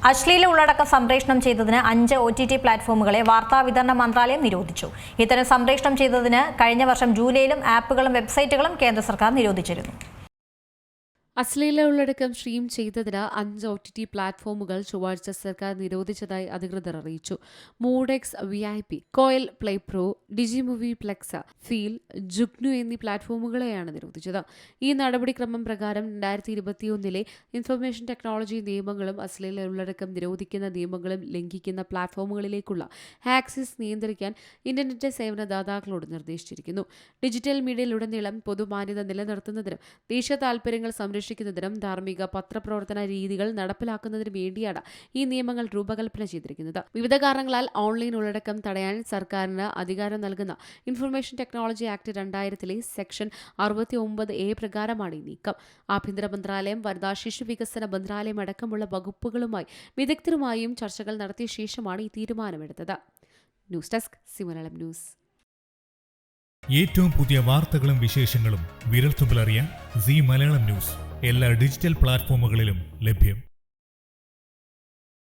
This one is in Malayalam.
അശ്ലീല ഉള്ളടക്കം സംപ്രേഷണം ചെയ്തതിന് 5 OTT പ്ലാറ്റ്ഫോമുകളെ വാർത്താവിതരണ മന്ത്രാലയം നിരോധിച്ചു. ഇത്തരം സംപ്രേഷണം ചെയ്തതിന് കഴിഞ്ഞ വർഷം ജൂലൈയിലും ആപ്പുകളും വെബ്സൈറ്റുകളും കേന്ദ്ര സർക്കാർ നിരോധിച്ചിരുന്നു. അശ്ലീല ഉള്ളടക്കം സ്ട്രീം ചെയ്തതിന് 5 OTT പ്ലാറ്റ്ഫോമുകൾ ചൊവ്വാഴ്ച സർക്കാർ നിരോധിച്ചതായി അധികൃതർ അറിയിച്ചു. Moodx VIP, Koyal play pro, Digimovie plex, Feel, Jugnu എന്നീ പ്ലാറ്റ്ഫോമുകളെയാണ് നിരോധിച്ചത്. ഈ നടപടിക്രമം പ്രകാരം 2021 ഇൻഫർമേഷൻ ടെക്നോളജി നിയമങ്ങളും അശ്ലീല ഉള്ളടക്കം നിരോധിക്കുന്ന നിയമങ്ങളും ലംഘിക്കുന്ന പ്ലാറ്റ്ഫോമുകളിലേക്കുള്ള ആക്സസ് നിയന്ത്രിക്കാൻ ഇന്റർനെറ്റ് സേവനദാതാക്കളോട് നിർദ്ദേശിച്ചിരിക്കുന്നു. ഡിജിറ്റൽ മീഡിയയിലുടനീളം പൊതുമാന്യത നിലനിർത്തുന്നതിനും ദേശീയ താൽപര്യങ്ങൾ സംരക്ഷിക്കുന്നതിനും ധാർമ്മിക പത്രപ്രവർത്തന രീതികൾ നടപ്പിലാക്കുന്നതിനും വേണ്ടിയാണ് ഈ നിയമങ്ങൾ രൂപകൽപ്പന ചെയ്തിരിക്കുന്നത്. വിവിധ കാരണങ്ങളാൽ ഓൺലൈൻ ഉള്ളടക്കം തടയാൻ സർക്കാരിന് അധികാരം നൽകുന്ന information technology act 2000 section 69A പ്രകാരമാണ് ഈ നീക്കം. ആഭ്യന്തര മന്ത്രാലയം, വനിതാ ശിശു വികസന മന്ത്രാലയം അടക്കമുള്ള വകുപ്പുകളുമായി വിദഗ്ധരുമായും ചർച്ചകൾ നടത്തിയ ശേഷമാണ് ഈ തീരുമാനമെടുത്തത്. News desk Malayalam news. ഏറ്റവും പുതിയ വാർത്തകളും വിശേഷങ്ങളും വിരൽത്തുമ്പിലറിയാൻ മലയാളം ന്യൂസ് എല്ലാ ഡിജിറ്റൽ പ്ലാറ്റ്ഫോമുകളിലും ലഭ്യം.